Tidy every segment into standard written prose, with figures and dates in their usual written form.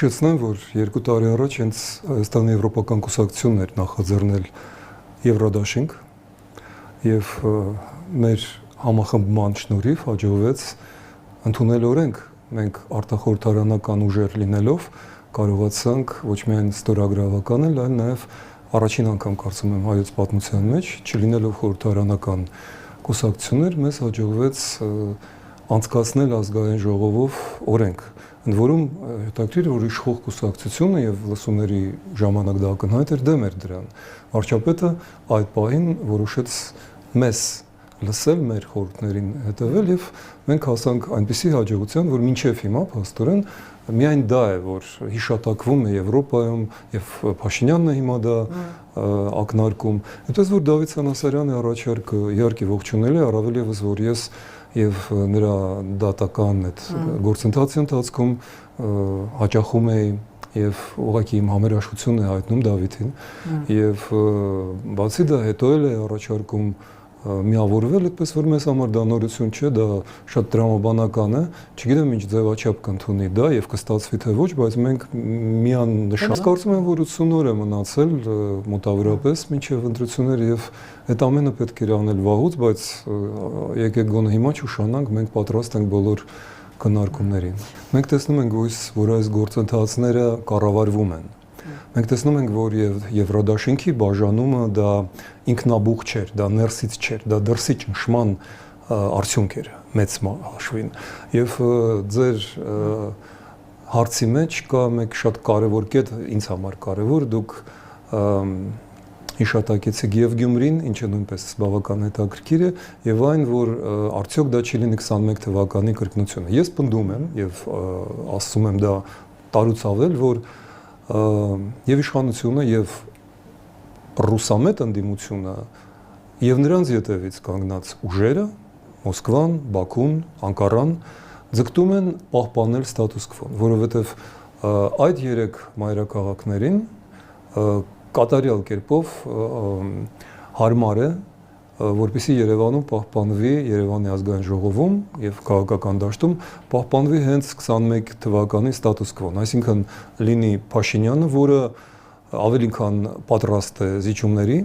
Հիշեցնեմ, որ 2 տարի առաջ հենց Հայաստանի եվրոպական կուսակցությունն էր նախաձեռնել Եվրոդաշինք եւ մեր համախմբման շնորհիվ հաջողվեց ընդունել օրենք։ Մենք արտախորհրդարանական ուժեր լինելով կարողացանք ոչ միայն ստորագրավական, այլ նաեւ առաջին անգամ կարծում եմ հայոց պատմության մեջ, չլինելով խորհրդարանական կուսակցություններ, մեզ հաջողվեց անցկացնել ազգային ժողովով օրենք։ Ընդ որում հետաքրքիր որ իշխող կուսակցությունը եւ լսումների ժամանակ դա ակնհայտ էր դեմ էր դրան։ Վարչապետը այդ պահին որոշեց մեզ լսել, մեր խորհուրդներին հետևել եւ մենք հասանք այնպիսի հաջողության, որ մինչեւ հիմա փաստորեն միայն դա է, որ հիշատակվում է Եվրոպայում եւ Փաշինյանն է հիմա դա ակնարկում։ Այնպես որ Դավիթ Սանասարյանի առաջարկը իհարկե ողջունելի է, առավել եւս որ ես եւ նրա դատական այդ գործընթացի ընթացքում հաճախում էի եւ ուղղակի իմ համերաշխությունն է հայտնում Դավիթին եւ բացի դա հետո էլ է առաջարկում միավորվել, այդպես որ մեզ համար դա նորություն չէ, դա շատ դրամաբանական է, չգիտեմ ինչ ձևաչափ կընդունի դա եւ կստացվի թե ոչ, բայց մենք միանշանակ կարծում եմ որ 80 օր է մնացել մոտավորապես մինչեւ ընտրությունները եւ այդ ամենը պետք է անել վաղուց, բայց եկեք գոնե հիմա չուշանանք, մենք պատրաստ ենք բոլոր քննարկումներին։ Մենք տեսնում ենք, որ այս գործընթացները կառավարվում են։ Մենք տեսնում ենք, որ Եվրոդաշինքի բաժանումը դա ինքնաբուխ չէր, դա ներսից չէր, դա դրսի ճնշման արդյունք էր մեծ հաշվին։ Եվ ձեր հարցի մեջ կա մեկ շատ կարևոր կետ, ինձ համար կարևոր, դուք հիշատակեցիք եւ Գյումրին, ինչը նույնպես բավական հետաքրքիր է, եւ այն, որ արդյոք դա չի լինի 21 թվականի կրկնությունը։ Ես պնդում եմ եւ ասում եմ դա տարուց ավել, որ եւ իշխանությունը եւ ռուսամետ ընդդիմությունը եւ նրանց ետևից կանգնած ուժերը Մոսկվան, Բաքուն, Անկարան ձգտում են պահպանել ստատուս քվոն, որովհետեւ այդ 3 մայրաքաղաքներին կատարյալ կերպով հարմար է, որպեսզի Երևանում պահպանվի Երևանի ազգային ժողովում եւ քաղաքական դաշտում պահպանվի հենց 21 թվականի ստատուս քվոն, այսինքն լինի Փաշինյանը, որը ավելի քան պատրաստ է զիջումների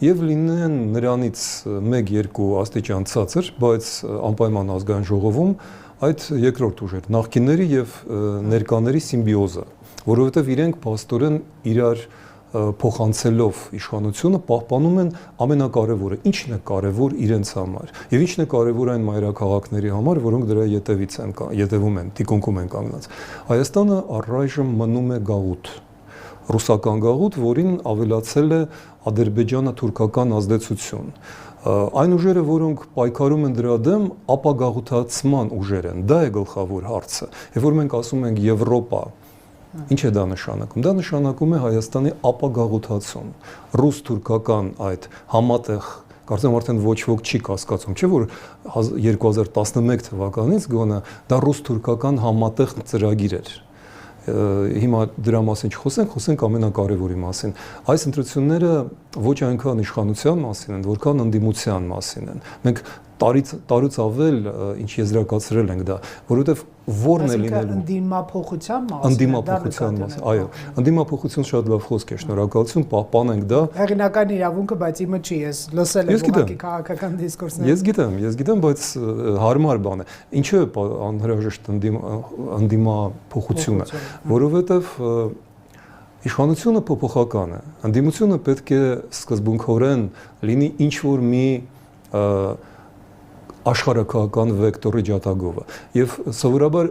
եւ լինեն նրանից 1-2 աստիճան ցածր, բայց անպայման ազգային ժողովում այդ երկրորդ ուժեր, նախկինների եւ ներկաների սիմբիոզը, որովհետեւ իրենք փաստորեն իրար փոխանցելով իշխանությունը պահպանում են ամենակարևորը, ինչն է կարևոր իրենց համար եւ ինչն է կարևոր այն մայրաքաղաքների համար, որոնք դրա ետևում են, թիկունքում են կանգնած։ Հայաստանը առայժմ մնում է գաղութ, ռուսական գաղութ, որին ավելացել է ադրբեջանա-թուրքական ազդեցություն։ Այն ուժերը, որոնք պայքարում են դրա դեմ, ապագաղութացման ուժեր են, դա է գլխավոր հարցը։ Եվ որ մենք ասում ենք Եվրոպա, ինչ է դա նշանակում։ Դա նշանակում է Հայաստանի ապագաղութացում, ռուս-թուրքական այդ համատեղ, կարծեմ արդեն ոչ ոք չի կասկածում, չէ՞ որ 2011 թվականից գոնե դա ռուս-թուրքական համատեղ ծրագիր էր։ Հիմա դրա մասին խոսենք ամենակարևորի մասին։ Այս ընտրությունները ոչ այնքան իշխանության մասին են, որքան ընդդիմության մասին են։ Մենք տարուց ավել ինչ եզրակացրել ենք դա, որովհետև ո՞րն է լինելու ընդդիմափոխության մասին։ Ընդդիմափոխության մասին, այո, ընդդիմափոխություն շատ լավ խոսք է, շնորհակալություն, պահպանենք դա։ Հեղինական իրավունքը, բայց իմը չի, ես լսել եմ ուղղակի քաղաքական դիսկուրսները։ Ես գիտեմ, բայց հարմար բան է։ Ինչու է անհրաժեշտ ընդդիմափոխությունը, որովհետև իշխանությունը փոփոխական է։ Ընդդիմությունը պետք է սկզբունքորեն լինի ինչ-որ մի աշխարհակահական վեկտորի ջատագովը եւ սովորաբար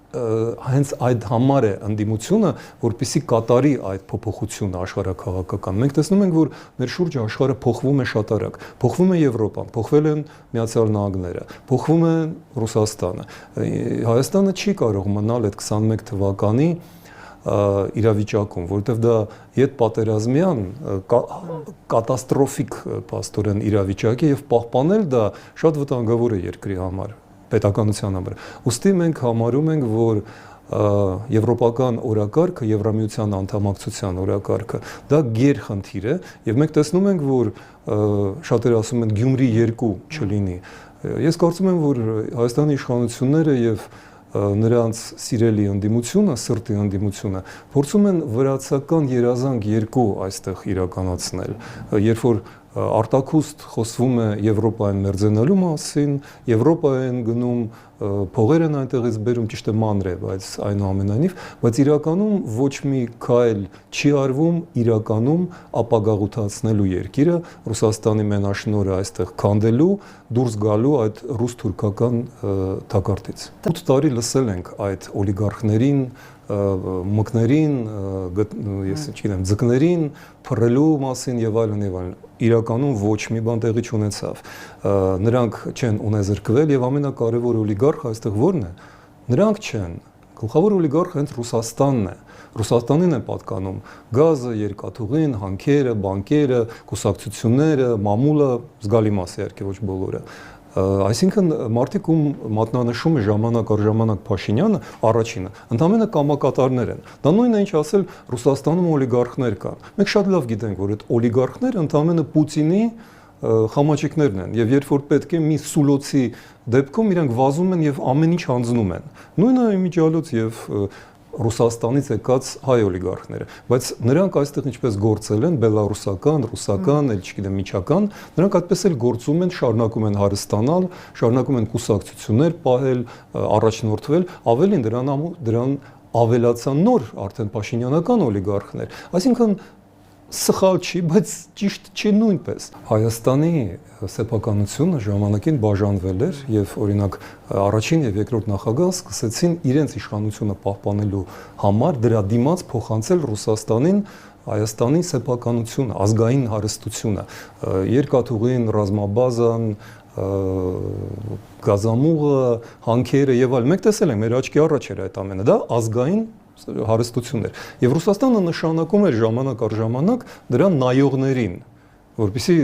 հենց այդ համար է ընդդիմությունը, որպեսզի կատարի այդ փոփոխությունը աշխարհակահաղական։ Մենք տեսնում ենք, որ մեր շուրջը աշխարհը փոխվում է շատ արագ։ Փոխվում է Եվրոպան, փոխվել են Միացյալ Նահանգները, փոխվում է Ռուսաստանը։ Հայաստանը չի կարող մնալ այդ 21 թվականի իրավիճակում, որովհետև դա յետպատերազմյան կատաստրոֆիկ փաստորեն իրավիճակ է եւ պահպանել դա շատ վտանգավոր է երկրի համար, պետականության համար։ Ուստի մենք համարում ենք, որ եվրոպական օրակարգը, Եվրամիության անդամակցության օրակարգը, դա գերխնդիր է եւ մենք տեսնում ենք, որ շատերը ասում են Գյումրի 2 չլինի։ Ես կարծում եմ, որ Հայաստանի իշխանությունները եւ նրանց սիրելի ընդդիմությունը, սրտի ընդդիմությունը, փորձում են վրացական երազանք երկու այստեղ իրականացնել, երբ որ արտաքուստ խոսվում է Եվրոպային մերձենալու մասին, Եվրոպա են գնում, փողեր են այնտեղից բերում, ճիշտ է մանր է, բայց այնուամենայնիվ, բայց իրականում ոչ մի քայլ չի արվում իրականում ապագաղութացնելու երկիրը, Ռուսաստանի մենաշնորհը այստեղ քանդելու, դուրս գալու այդ ռուս-թուրքական թակարդից։ 8 տարի լսել ենք այդ օլիգարխներին, մկներին, ես չգիտեմ, ձկներին փռելու մասին եւ այլն եւ այլն։ Իրականում ոչ մի բան տեղի չունեցավ։ Նրանք չեն ունեզրկվել եւ ամենակարևոր օլիգարխը այստեղ ո՞րն է։ Նրանք չեն։ Գլխավոր օլիգարխը հենց Ռուսաստանն է։ Ռուսաստանին է պատկանում գազը, երկաթուղին, հանքերը, բանկերը, կուսակցությունները, մամուլը, զգալի մաս է իհարկե ոչ բոլորը։ Այսինքն մարդիկ ում մատնանշում է ժամանակ առ ժամանակ Փաշինյանը առաջինը, ընդամենը կամակատարներ են։ Դա նույնն է ինչ ասել Ռուսաստանում օլիգարխներ կան։ Մենք շատ լավ գիտենք, որ այդ օլիգարխները ընդամենը Պուտինի խամաչիկներն են, եւ երբ որ պետք է մի սուլոցի դեպքում իրանք վազում են եւ ամեն ինչ հանձնում են։ Նույնը իմիջիալոց եւ Ռուսաստանից եկած հայ օլիգարխները, բայց նրանք այստեղ ինչպես գործել են բելարուսական, ռուսական, էլ չգիտեմ միջական, նրանք այդպես էլ գործում են, շարունակում են հարստանալ, շարունակում են կուսակցություններ պահել, առաջնորդվել, ավելին դրան ավելացան նոր արդեն Փաշինյանական օլիգարխներ, այսինքն սխալ չի, բայց ճիշտ չի նույնպես։ Հայաստանի սեփականությունը ժամանակին բաժանվել էր եւ օրինակ առաջին եւ երկրորդ նախագահը սկսեցին իրենց իշխանությունը պահպանելու համար դրա դիմաց փոխանցել Ռուսաստանին Հայաստանի սեփականությունը, ազգային հարստությունը, երկաթուղին, ռազմաբազան, գազամուղը, հանքերը եւ այլն։ Մենք տեսել ենք, մեր աչքի առաջ էր այդ ամենը, դա ազգային հարստություններ։ Եվ Ռուսաստանը նշանակում էր ժամանակ առ ժամանակ դրա նայողներին, որպեսզի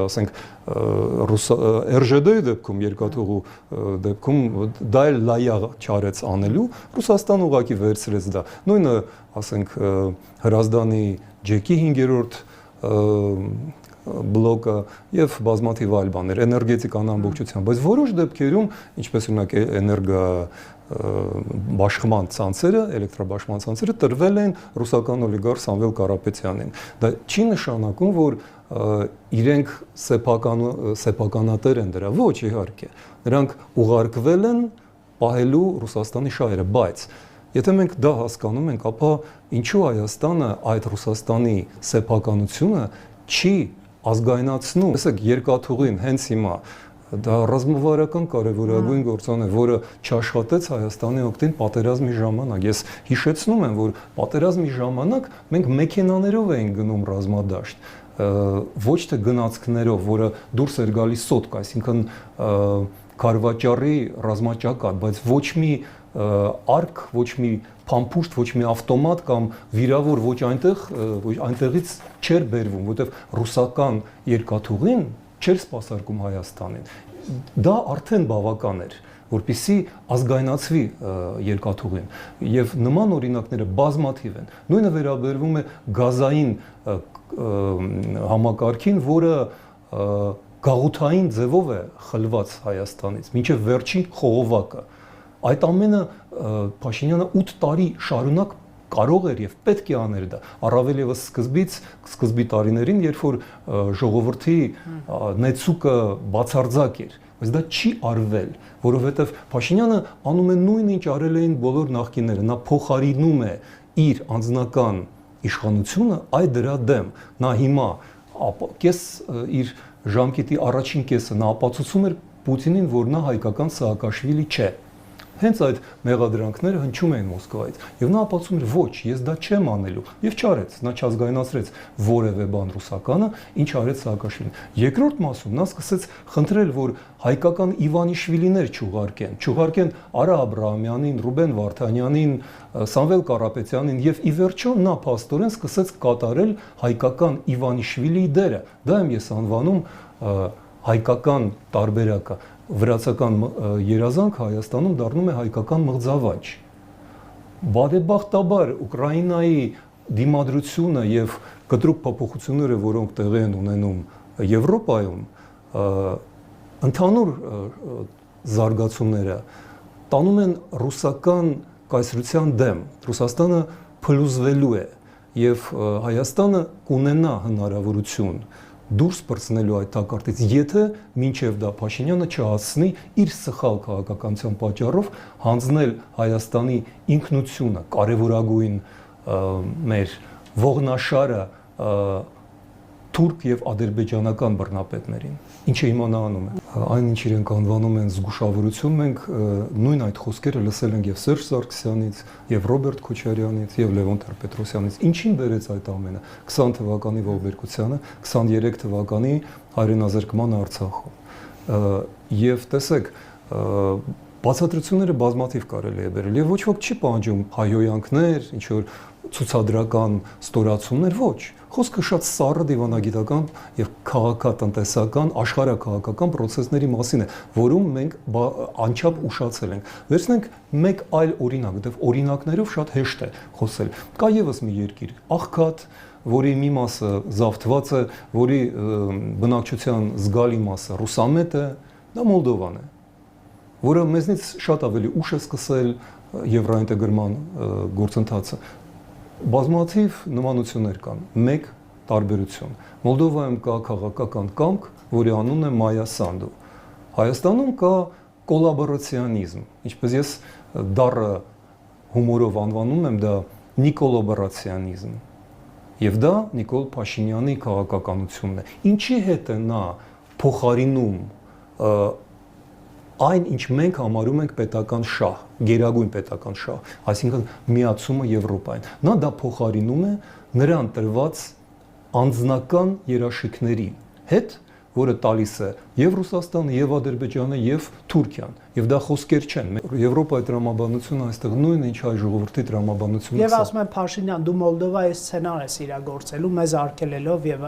ասենք RЖD-ի դեպքում, երկաթուղու դեպքում դա էլ լայա չարեց անելու, Ռուսաստանը ուղղակի վերցրեց դա։ Նույնը, ասենք, Հրազդանի ջեկի 5-րդ բլոկը եւ բազմաթիվ այլ բաներ, էներգետիկան ամբողջությամբ, բայց որոշ դեպքերում, ինչպես օրինակ էներգա բաշխման ցանցերը, էլեկտրաբաշխման ցանցերը տրվել են ռուսական օլիգարխ Սամվել Կարապետյանին։ Դա չի նշանակում, որ իրենք սեփականատեր են դրա, ոչ իհարկե։ Նրանք ուղարկվել են պահելու Ռուսաստանի շահերը, բայց եթե մենք դա հասկանում ենք, ապա ինչու Հայաստանը այդ Ռուսաստանի սեփականությունը չի ազգայնացնում։ Տեսեք, երկաթուղին հենց հիմա դա ռազմավարական կարևորագույն գործոն է, որը չաշխատեց Հայաստանի օգտին պատերազմի ժամանակ։ Ես հիշեցնում եմ, որ պատերազմի ժամանակ մենք մեքենաներով էինք գնում ռազմադաշտ, ոչ թե գնացքներով, որը դուրս էր գալիս սոտկ, այսինքն քարվաճառի ռազմաճակատ, բայց ոչ մի արկ, ոչ մի փամփուշտ, ոչ մի ավտոմատ կամ վիրավոր ոչ այնտեղից չէր բերվում, որտեղ ռուսական երկաթուղին չէր սպասարկում Հայաստանին։ Դա արդեն բավական էր, որպեսզի ազգայնացվի երկաթուղին, եւ նման օրինակները բազմաթիվ են։ Նույնը վերաբերվում է գազային համակարգին, որը գաղութային ձևով է խլված Հայաստանից, մինչև վերջին խողովակը։ Այդ ամենը Փաշինյանը 8 տարի շարունակ կարող էր եւ պետք է աներ դա, առավել եւս սկզբի տարիներին, երբ որ ժողովրդի նեցուկը բացարձակ էր, բայց դա չի արվել, որովհետեւ Փաշինյանը անում է նույնը, ինչ արել էին բոլոր նախկինները, նա փոխարինում է իր անձնական իշխանությունը այդ դրա դեմ։ Նա հիմա իր ժամկետի առաջին կեսը նա ապացուցում էր Պուտինին, որ նա հայկական Սաակաշվիլի չէ։ Հենց այդ մեղադրանքները հնչում էին Մոսկվայից, եւ նա ապացուցում էր, ոչ, ես դա չեմ անելու, եւ չարեց, նա չազգայնացրեց որևէ բան ռուսականը, ինչ արեց Սաակաշվիլին։ Երկրորդ մասում նա սկսեց խնդրել, որ հայկական Իվանիշվիլիներ չուղարկեն Արա Աբրահամյանին, Ռուբեն Վարդանյանին, Սամվել Կարապետյանին, եւ ի վերջո նա փաստորեն սկսեց կատարել հայկական Իվանիշվիլիի դերը։ Դա եմ ես անվանում հայկական տարբերակը։ Վրացական երազանք Հայաստանում դառնում է հայկական մղձավաճ։ Բարեբախտաբար Ուկրաինայի դիմադրությունը եւ կտրուկ փոփոխությունները, որոնք տեղի են ունենում Եվրոպայում, ընդհանուր զարգացումները տանում են ռուսական կայսրության դեմ, Ռուսաստանը փլուզվելու է եւ Հայաստանը կունենա հնարավորություն դուրս պրծնելու այդ տակառտից, եթե մինչև դա Փաշինյանը չհասցնի իր սխալ քաղաքականության պատճառով հանձնել Հայաստանի ինքնությունը, կարևորագույն մեր ողնաշարը թուրք եւ ադրբեջանական բռնապետներին, ինչը հիմա նա անում է։ Այն ինչ իրենք անվանում են զգուշավորություն, մենք նույն այդ խոսքերը լսել ենք եւ Սերժ Սարգսյանից, եւ Ռոբերտ Քոչարյանից, եւ Լևոն Տեր-Պետրոսյանից։ Ինչին բերեց այդ ամենը 20 թվականի ողբերգությանը, 23 թվականի հայրենազրկմանը Արցախում։ Եվ տեսեք, բացատրությունները բազմաթիվ կարելի է բերել եւ ոչ ոք չի պահանջում հայհոյանքներ, ինչ որ ցուցադրական ստորացումներ, ոչ։ Խոսքը շատ սառը դիվանագիտական եւ քաղաքատնտեսական, աշխարհակաղակական process-ների մասին է, որում մենք անչափ ուշացել ենք։ Վերցնենք մեկ այլ օրինակ, դեռ օրինակներով շատ հեշտ է խոսել։ Կա եւս մի երկիր, աղքատ, որի մի մասը զավթված է, որի բնակչության զգալի մասը ռուսամետ է, դա Մոլդովան է, որը մեզնից շատ ավելի ուշ է սկսել եվրոինտեգրման գործընթացը։ Բազմաթիվ նմանություններ կան, մեկ տարբերություն։ Մոլդովայում կա քաղաքական կամք, որի անունն է Մայա Սանդու։ Հայաստանում կա կոլաբորացիոնիզմ, ինչպես ես դառը հումորով անվանում եմ դա նիկոլոբորացիոնիզմ։ Եվ դա Նիկոլ Փաշինյանի քաղաքականությունն է։ Ինչի հետ է նա փոխարինում այն, ինչ մենք համարում ենք պետական շահ, գերագույն պետական շահ, այսինքն միացումը Եվրոպային։ Նա դա փոխարինում է նրան տրված անձնական երաշխիքների հետ, որը տալիս է եւ Ռուսաստանը, եւ Ադրբեջանը, եւ Թուրքիան։ Եվ դա խոսքեր չեն։ Եվրոպայի տրամաբանությունը այստեղ նույնն է, ինչ հայ ժողովրդի տրամաբանությունը։ Եվ ասում են Փաշինյան, դու Մոլդովայի սցենար ես իրագործելու, մեզ արգելելով եւ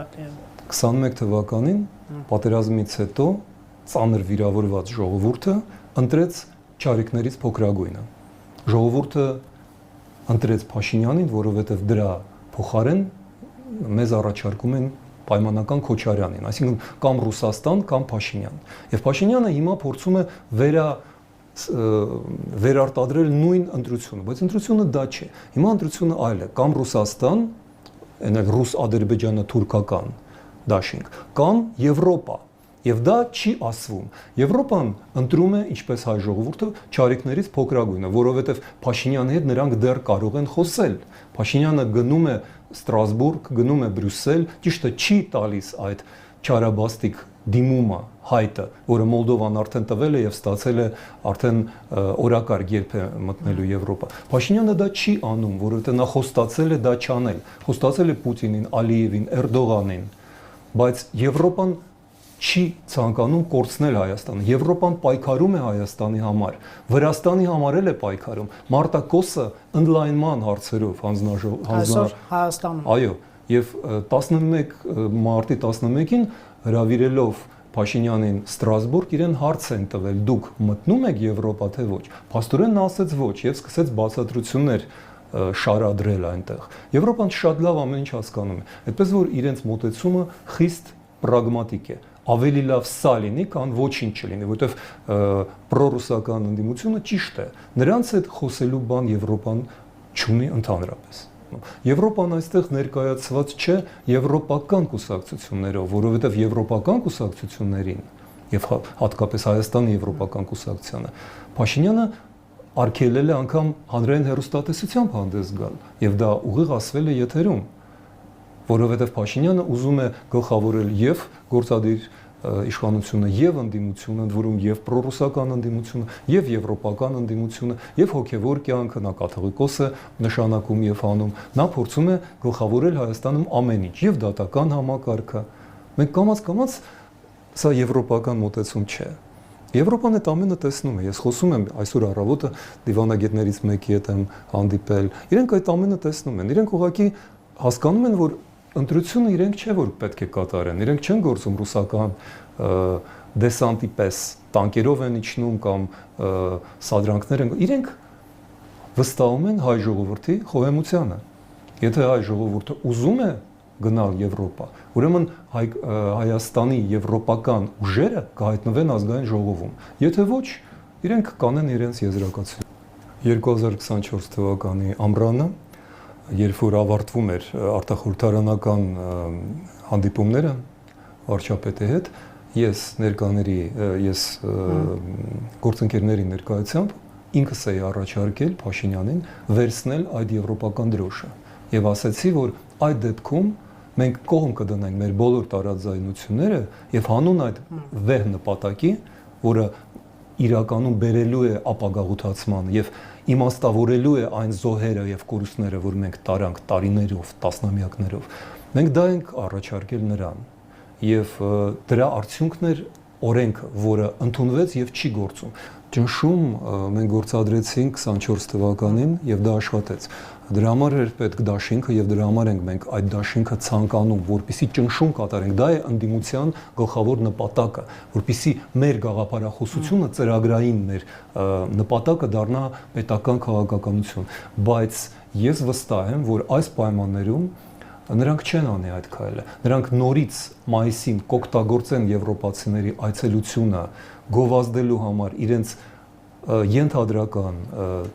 21 թվականին պատերազմից հետո ծանր վիրավորված ժողովուրդը ընտրեց ճարիքներից փոքրագույնը։ Ժողովուրդը ընտրեց Փաշինյանին, որովհետև դրա փոխարեն մեզ առաջարկում են պայմանական Քոչարյանին, այսինքն կամ Ռուսաստան, կամ Փաշինյան։ Եվ Փաշինյանը հիմա փորձում է վերարտադրել նույն ընտրությունը, բայց ընտրությունը դա չէ։ Հիմա ընտրությունը այլ է, կամ Ռուսաստան, այնակ ռուս-ադրբեջանա-թուրքական դաշինք, կամ Եվրոպա։ Եվ դա չի ասվում։ Եվրոպան ընտրում է, ինչպես հայ ժողովուրդը, ճարիքներից փոքրագույնը, որովհետև Փաշինյանի հետ նրանք դեռ կարող են խոսել։ Փաշինյանը գնում է Ստրասբուրգ, գնում է Բրյուսել, ճիշտը չի տալիս այդ չարաբաստիկ դիմումը հայտը, որը Մոլդովան արդեն տվել է եւ ստացել է արդեն օրակարգ երբ է մտնելու Եվրոպա։ Փաշինյանը դա չի անում, որովհետև նա խոստացել է դա չանել։ Խոստացել է Պուտինին, Ալիևին, Էրդողանին, բայց Եվրոպան չի ցանկանում կորցնել Հայաստանը։ Եվրոպան պայքարում է Հայաստանի համար, Վրաստանի համար էլ է պայքարում։ Մարտակոսը ընդլայնման հարցերով Այսօր Հայաստանում։ Այո, եւ 11 մարտի 11-ին հրավիրելով Փաշինյանին Ստրասբուրգ իրեն հարց են տվել. դուք մտնում եք Եվրոպա թե ոչ։ Փաստորեն նա ասաց ոչ եւ սկսեց բացատրություններ շարադրել այնտեղ։ Եվրոպան շատ լավ ամեն ինչ հասկանում է։ Այդպես որ իրենց մոտեցումը խիստ պրագմատիկ է։ Ավելի լավ սա լինի, քան ոչինչ չլինի, որովհետև պրոռուսական ընդդիմությունը ճիշտ է։ Նրանց հետ խոսելու բան Եվրոպան չունի ընդհանրապես։ Եվրոպան այստեղ ներկայացված չէ եվրոպական կուսակցություններով, որովհետև եվրոպական կուսակցություններին եւ հատկապես Հայաստանի եվրոպական կուսակցությանը Փաշինյանը արգելել է անգամ հանրային հեռուստատեսությամբ հանդես գալ, եւ դա ուղիղ ասվել է եթերում, որովհետև Փաշինյանը ուզում է գլխավորել եւ գործադիր իշխանությունը եւ ընդդիմությունը, ընդ որում եւ պրոռուսական ընդդիմությունը, եւ եվրոպական ընդդիմությունը, եւ հոգեվոր կյանքը, նա կաթողիկոս է նշանակում եւ հանում, նա փորձում է գլխավորել Հայաստանում ամեն ինչ, եւ դատական համակարգը։ Մենք կամաց սա եվրոպական մոտեցում չէ։ Եվրոպան այդ ամենը տեսնում է։ Ես խոսում եմ այսօր առավոտը դիվանագետներից մեկի հետ եմ հանդիպել։ Իրենք այդ ամենը տեսնում են։ Իրենք ուղղակի հասկանում են, որ ընտրությունը իրենք չէ որ պետք է կատարեն, իրենք չեն գործում ռուսական դեսանտի պես, տանկերով են իջնում կամ սադրանքներ են, իրենք վստահում են հայ ժողովրդի խոհեմությանը։ Եթե հայ ժողովուրդը ուզում է գնալ Եվրոպա, ուրեմն Հայաստանի եվրոպական ուժերը կհայտնվեն ազգային ժողովում։ Եթե ոչ, իրենք կանեն իրենց եզրակացությունը։ 2024 թվականի ամռանը, երբ որ ավարտվում էր արտախորհրդարանական հանդիպումները վարչապետի հետ, ես գործընկերների ներկայությամբ ինքս էի առաջարկել Փաշինյանին վերցնել այդ եվրոպական դրոշը եւ ասացի, որ այդ դեպքում մենք կողմ կդնենք մեր բոլոր տարաձայնությունները եւ հանուն այդ վեհ նպատակի, որը իրականում բերելու է ապագաղութացման եւ իմաստավորելու է այն զոհերը եւ կորուստները, որ մենք տարանք տարիներով, տասնամյակներով, մենք դա ենք առաջարկել նրան եւ դրա արդյունքն էր օրենքը, որը ընդունվեց եւ չի գործում։ Ճնշում մենք գործադրեցինք 24 թվականին եւ դա աշխատեց։ Դրա համար էր պետք դաշինքը եւ դրա համար ենք մենք այդ դաշինքը ցանկանում, որպեսզի ճնշում կատարենք։ Դա է ընդդիմության գլխավոր նպատակը, որպեսզի մեր գաղափարախոսությունը ծրագրային մեր նպատակը դառնա պետական քաղաքականություն։ Բայց ես վստահ եմ, որ այս պայմաններում նրանք չեն անի այդ քայլը։ Նրանք նորից մայիսին կօգտագործեն եվրոպացիների այցելությունը գովազդելու համար իրենց ենթադրական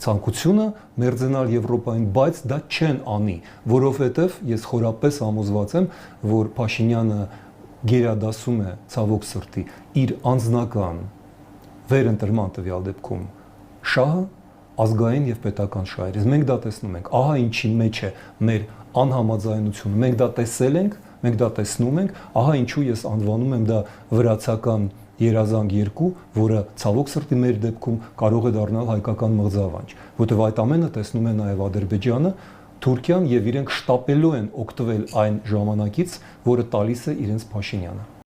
ցանկությունը մերձենալ Եվրոպային, բայց դա չեն անի, որովհետև ես խորապես համոզված եմ, որ Փաշինյանը գերադասում է ցավոք սրտի իր անձնական վերընտրման տվյալ դեպքում շահը ազգային եւ պետական շահերից։ Մենք դա տեսնում ենք, ահա ինչի մեջ է մեր անհամաձայնությունը։ Մենք դա տեսել ենք, մենք դա տեսնում ենք, ահա ինչու ես անվանում եմ դա վրացական երազանք 2, որը ցավոք սրտի մեր դեպքում կարող է դառնալ հայկական մղձավանջ, որտեղ այդ ամենը տեսնում է նաև Ադրբեջանը, Թուրքիան եւ իրենք շտապելու են օգտվել այն ժամանակից, որը տալիս է իրենց Փաշինյանը։